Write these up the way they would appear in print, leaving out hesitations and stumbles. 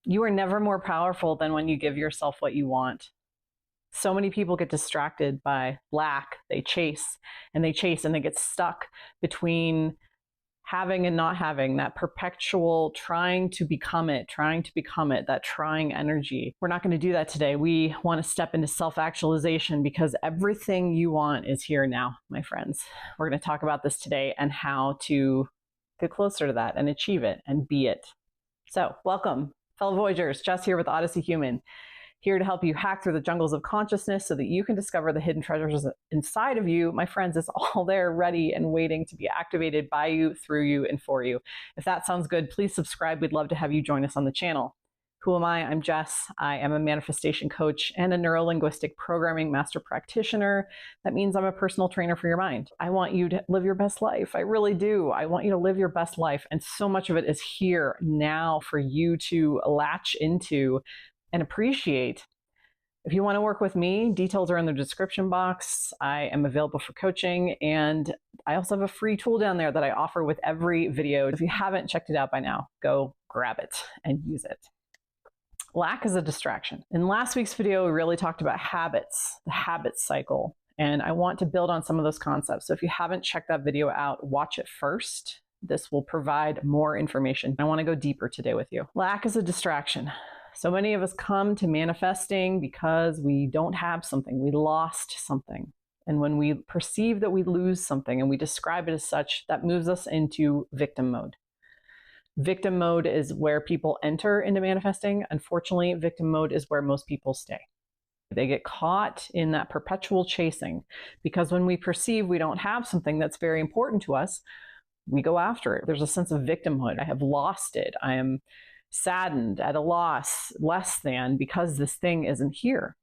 You are never more powerful than when you give yourself what you want. So many people get distracted by lack. They chase and they chase and they get stuck between having and not having, that perpetual trying to become it, that trying energy. We're not going to do that today. We want to step into self-actualization because everything you want is here now, my friends. We're going to talk about this today and how to get closer to that and achieve it and be it. So welcome, fellow Voyagers. Jess here with Odyssey Human, here to help you hack through the jungles of consciousness so that you can discover the hidden treasures inside of you. My friends, it's all there ready and waiting to be activated by you, through you, and for you. If that sounds good, please subscribe. We'd love to have you join us on the channel. Who am I? I'm Jess. I am a manifestation coach and a neuro-linguistic programming master practitioner. That means I'm a personal trainer for your mind. I want you to live your best life. I really do. I want you to live your best life. And so much of it is here now for you to latch into and appreciate. If you want to work with me, details are in the description box. I am available for coaching, and I also have a free tool down there that I offer with every video. If you haven't checked it out by now, go grab it and use it. Lack is a distraction. In last week's video, we really talked about habits, the habit cycle, and I want to build on some of those concepts. So if you haven't checked that video out, watch it first. This will provide more information. I want to go deeper today with you. Lack is a distraction. So many of us come to manifesting because we don't have something, we lost something. And when we perceive that we lose something and we describe it as such, that moves us into victim mode. Victim mode is where people enter into manifesting. Unfortunately, victim mode is where most people stay. They get caught in that perpetual chasing because when we perceive we don't have something that's very important to us, we go after it. There's a sense of victimhood. I have lost it. I am saddened, at a loss, less than, because this thing isn't here.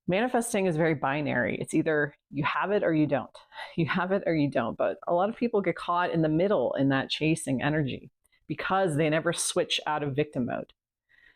Manifesting is very binary. It's either you have it or you don't. You have it or you don't. But a lot of people get caught in the middle in that chasing energy because they never switch out of victim mode.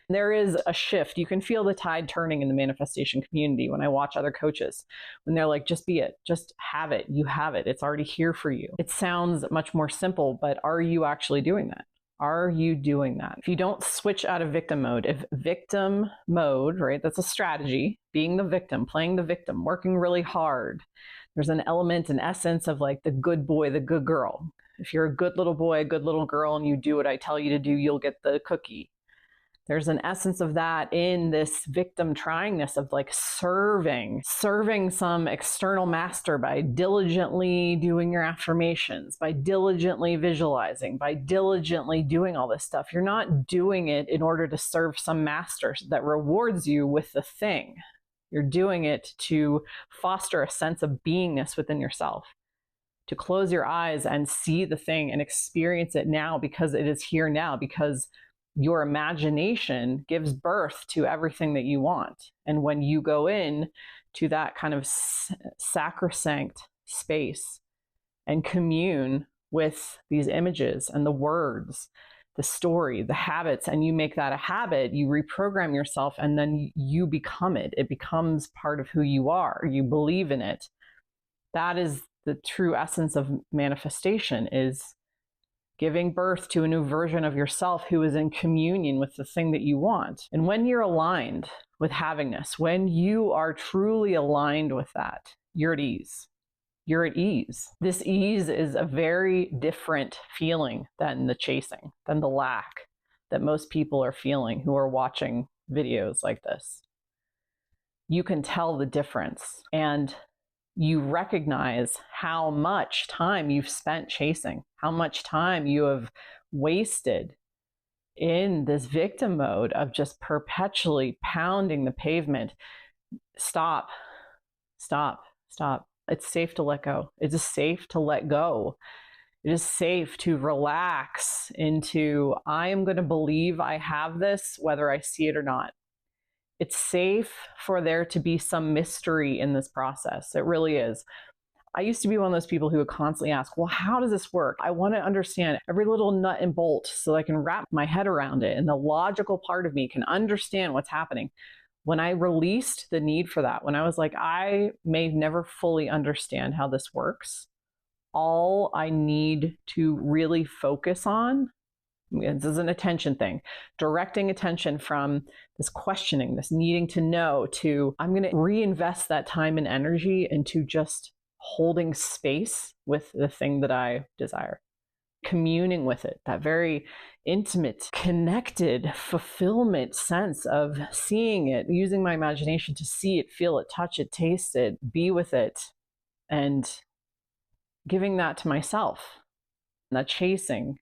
There is a shift. You can feel the tide turning in the manifestation community when I watch other coaches, when they're like, just be it, just have it, you have it, it's already here for you. It sounds much more simple, but are you actually doing that? Are you doing that? If you don't switch out of victim mode, if victim mode, right, that's a strategy, being the victim, playing the victim, working really hard. There's an element, an essence of like the good boy, the good girl. If you're a good little boy, a good little girl, and you do what I tell you to do, you'll get the cookie. There's an essence of that in this victim tryingness of like serving some external master by diligently doing your affirmations, by diligently visualizing, by diligently doing all this stuff. You're not doing it in order to serve some master that rewards you with the thing. You're doing it to foster a sense of beingness within yourself, to close your eyes and see the thing and experience it now because it is here now, because your imagination gives birth to everything that you want. And when you go in to that kind of sacrosanct space and commune with these images and the words, the story, the habits, and you make that a habit, you reprogram yourself, and then you become it. It becomes part of who you are. You believe in it. That is the true essence of manifestation, is giving birth to a new version of yourself who is in communion with the thing that you want. And when you're aligned with havingness, when you are truly aligned with that, you're at ease. You're at ease. This ease is a very different feeling than the chasing, than the lack that most people are feeling who are watching videos like this. You can tell the difference, and you recognize how much time you've spent chasing, how much time you have wasted in this victim mode of just perpetually pounding the pavement. Stop, stop, stop. It's safe to let go. It is safe to let go. It is safe to relax into, I am going to believe I have this, whether I see it or not. It's safe for there to be some mystery in this process. It really is. I used to be one of those people who would constantly ask, well, how does this work? I want to understand every little nut and bolt so I can wrap my head around it, and the logical part of me can understand what's happening. When I released the need for that, when I was like, I may never fully understand how this works, all I need to really focus on This is an attention thing. Directing attention from this questioning, this needing to know, to I'm going to reinvest that time and energy into just holding space with the thing that I desire, communing with it, that very intimate, connected, fulfillment sense of seeing it, using my imagination to see it, feel it, touch it, taste it, be with it, and giving that to myself. That chasing,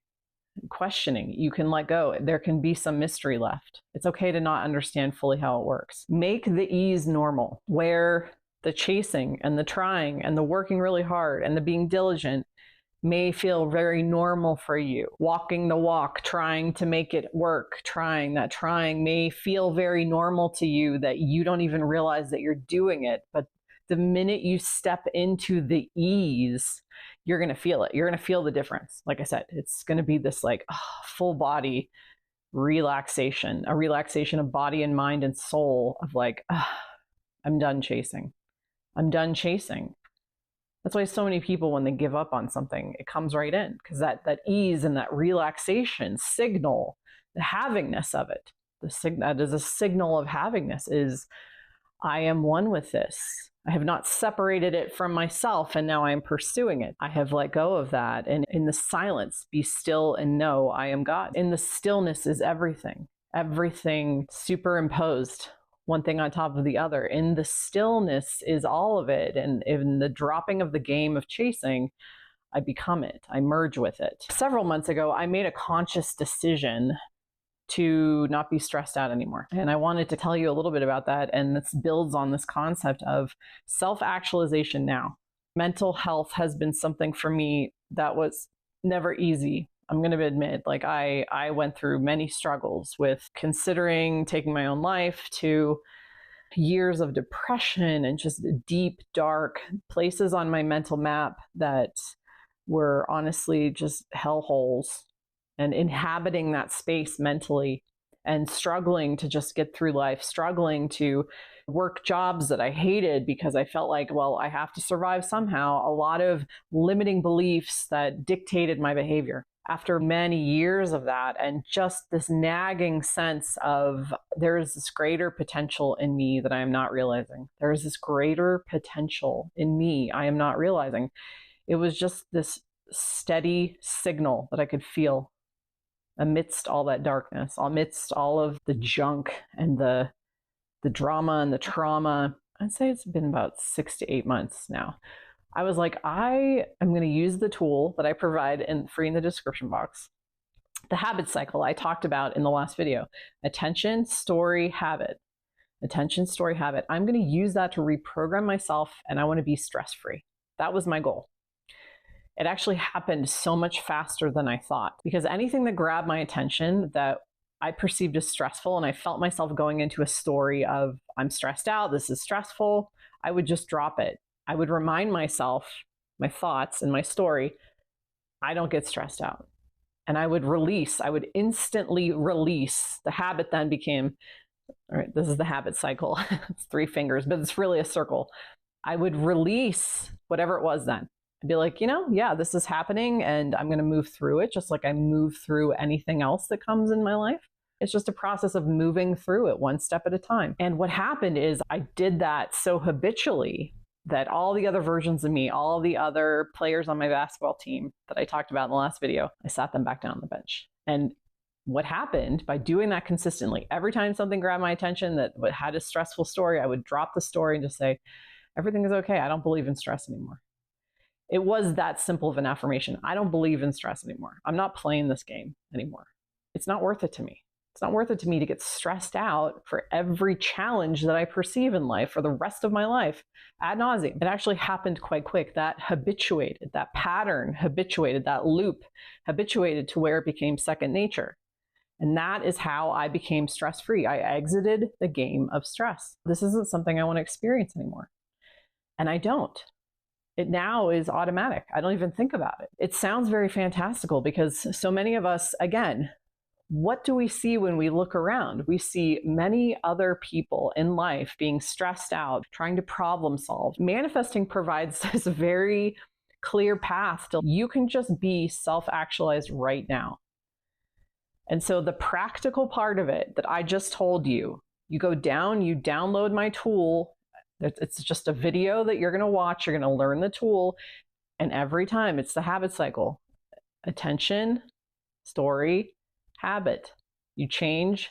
questioning, you can let go. There can be some mystery left. It's okay to not understand fully how it works. Make the ease normal, where the chasing and the trying and the working really hard and the being diligent may feel very normal for you. Walking the walk, trying to make it work, trying may feel very normal to you, that you don't even realize that you're doing it. But the minute you step into the ease, you're going to feel it. You're going to feel the difference. Like I said, it's going to be this like full body relaxation, a relaxation of body and mind and soul, of like, I'm done chasing. I'm done chasing. That's why so many people, when they give up on something, it comes right in, because that ease and that relaxation signal, the havingness of it, that is a signal of havingness, is I am one with this. I have not separated it from myself, and now I am pursuing it. I have let go of that. And in the silence, be still and know I am God. In the stillness is everything, everything superimposed, one thing on top of the other. In the stillness is all of it. And in the dropping of the game of chasing, I become it. I merge with it. Several months ago, I made a conscious decision to not be stressed out anymore. And I wanted to tell you a little bit about that. And this builds on this concept of self-actualization now. Mental health has been something for me that was never easy. I'm going to admit, like I went through many struggles with considering taking my own life, to years of depression and just deep, dark places on my mental map that were honestly just hellholes, and inhabiting that space mentally and struggling to just get through life, struggling to work jobs that I hated because I felt like, well, I have to survive somehow. A lot of limiting beliefs that dictated my behavior. After many years of that, and just this nagging sense of there is this greater potential in me that I am not realizing. There is this greater potential in me I am not realizing. It was just this steady signal that I could feel amidst all that darkness, amidst all of the junk and the drama and the trauma. I'd say it's been about 6 to 8 months now. I was like, I am going to use the tool that I provide in free in the description box. The habit cycle I talked about in the last video. Attention, story, habit. Attention, story, habit. I'm going to use that to reprogram myself, and I want to be stress-free. That was my goal. It actually happened so much faster than I thought, because anything that grabbed my attention that I perceived as stressful, and I felt myself going into a story of I'm stressed out, this is stressful, I would just drop it. I would remind myself, my thoughts and my story, I don't get stressed out. And I would instantly release. The habit then became, all right, this is the habit cycle. It's 3 fingers, but it's really a circle. I would release whatever it was then. I'd be like, yeah, this is happening, and I'm going to move through it just like I move through anything else that comes in my life. It's just a process of moving through it one step at a time. And what happened is I did that so habitually that all the other versions of me, all the other players on my basketball team that I talked about in the last video, I sat them back down on the bench. And what happened by doing that consistently, every time something grabbed my attention that had a stressful story, I would drop the story and just say, everything is okay. I don't believe in stress anymore. It was that simple of an affirmation. I don't believe in stress anymore. I'm not playing this game anymore. It's not worth it to me. It's not worth it to me to get stressed out for every challenge that I perceive in life for the rest of my life ad nauseum. It actually happened quite quick. That habituated, that pattern habituated, that loop habituated to where it became second nature. And that is how I became stress-free. I exited the game of stress. This isn't something I want to experience anymore. And I don't. It now is automatic. I don't even think about it. It sounds very fantastical because so many of us, again, what do we see when we look around? We see many other people in life being stressed out, trying to problem solve. Manifesting provides this very clear path to you can just be self-actualized right now. And so the practical part of it that I just told you, you go down, you download my tool. It's just a video that you're going to watch. You're going to learn the tool. And every time it's the habit cycle: attention, story, habit. You change.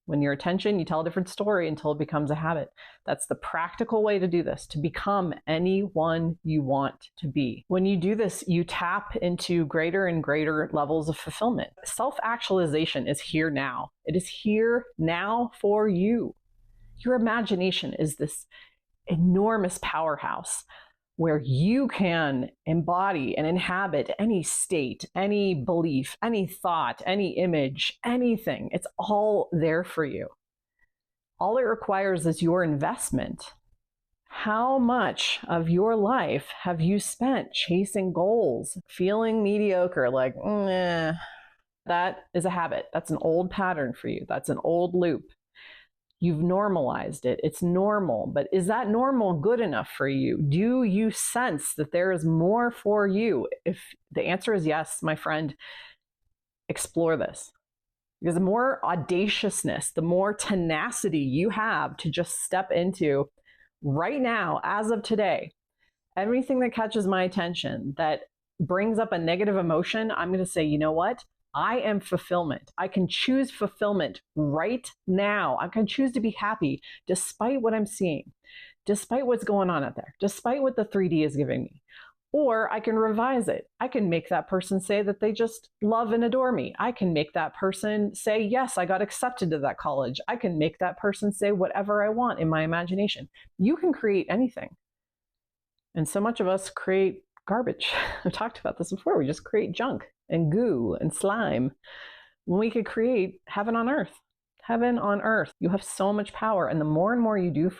When your attention, you tell a different story until it becomes a habit. That's the practical way to do this, to become anyone you want to be. When you do this, you tap into greater and greater levels of fulfillment. Self-actualization is here now. It is here now for you. Your imagination is this enormous powerhouse where you can embody and inhabit any state, any belief, any thought, any image, anything. It's all there for you. All it requires is your investment. How much of your life have you spent chasing goals, feeling mediocre, like, That is a habit. That's an old pattern for you. That's an old loop. You've normalized it. It's normal. But is that normal good enough for you? Do you sense that there is more for you? If the answer is yes, my friend, explore this. Because the more audaciousness, the more tenacity you have to just step into right now, as of today, everything that catches my attention, that brings up a negative emotion, I'm going to say, you know what? I am fulfillment. I can choose fulfillment right now. I can choose to be happy despite what I'm seeing, despite what's going on out there, despite what the 3D is giving me. Or I can revise it. I can make that person say that they just love and adore me. I can make that person say, yes, I got accepted to that college. I can make that person say whatever I want in my imagination. You can create anything. And so much of us create garbage. I've talked about this before. We just create junk and goo and slime when we could create heaven on earth. Heaven on earth. You have so much power. And the more and more you do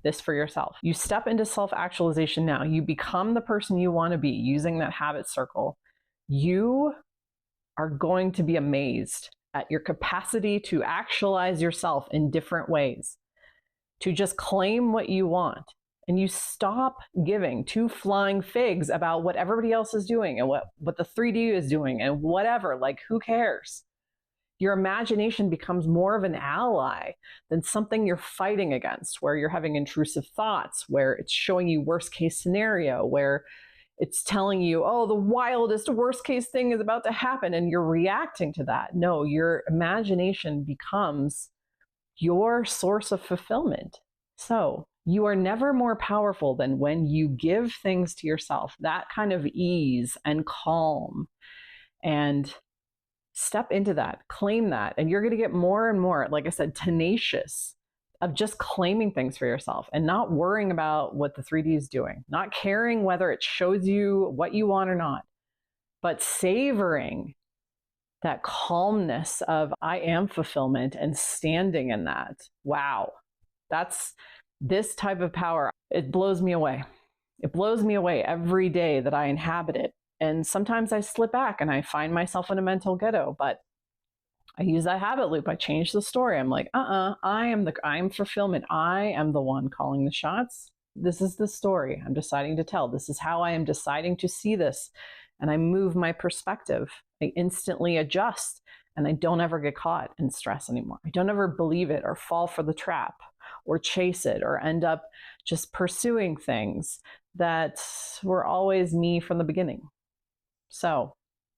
this for yourself, you step into self-actualization now. You become the person you want to be using that habit circle. You are going to be amazed at your capacity to actualize yourself in different ways, to just claim what you want. And you stop giving two flying figs about what everybody else is doing and what the 3D is doing and whatever. Like, who cares? Your imagination becomes more of an ally than something you're fighting against, where you're having intrusive thoughts, where it's showing you worst case scenario, where it's telling you, oh, the wildest worst case thing is about to happen, and you're reacting to that. No, your imagination becomes your source of fulfillment. So you are never more powerful than when you give things to yourself, that kind of ease and calm, and step into that, claim that, and you're going to get more and more, like I said, tenacious of just claiming things for yourself and not worrying about what the 3D is doing, not caring whether it shows you what you want or not, but savoring that calmness of I am fulfillment and standing in that. Wow. That's this type of power. It blows me away. It blows me away every day that I inhabit it. And sometimes I slip back and I find myself in a mental ghetto, but I use that habit loop. I change the story. I'm like, I am fulfillment. I am the one calling the shots. This is the story I'm deciding to tell. This is how I am deciding to see this. And I move my perspective. I instantly adjust, and I don't ever get caught in stress anymore. I don't ever believe it or fall for the trap or chase it or end up just pursuing things that were always me from the beginning. So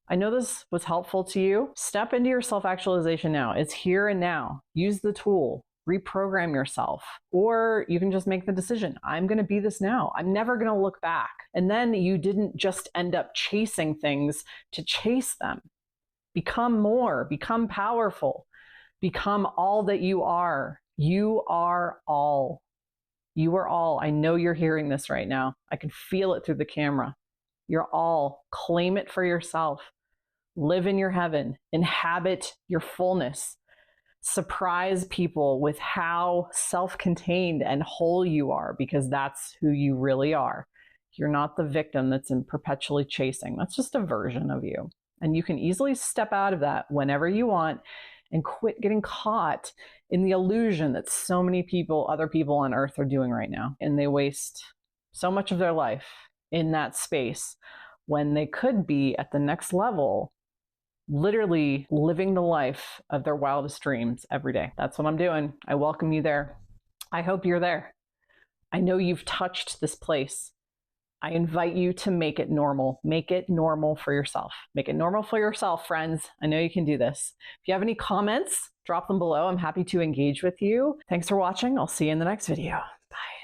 I know this was helpful to you. Step into your self-actualization now. It's here and now. Use the tool. Reprogram yourself. Or you can just make the decision. I'm going to be this now. I'm never going to look back. And then you didn't just end up chasing things to chase them. Become more. Become powerful. Become all that you are. You are all. You are all. I know you're hearing this right now. I can feel it through the camera. You're all. Claim it for yourself. Live in your heaven. Inhabit your fullness. Surprise people with how self-contained and whole you are, because that's who you really are. You're not the victim that's in perpetually chasing. That's just a version of you. And you can easily step out of that whenever you want and quit getting caught in the illusion that so many people, other people on earth are doing right now. And they waste so much of their life in that space when they could be at the next level literally living the life of their wildest dreams every day. That's what I'm doing. I welcome you there. I hope you're there. I know you've touched this place. I invite you to make it normal. Make it normal for yourself. Make it normal for yourself, friends. I know you can do this. If you have any comments, drop them below. I'm happy to engage with you. Thanks for watching. I'll see you in the next video. Bye.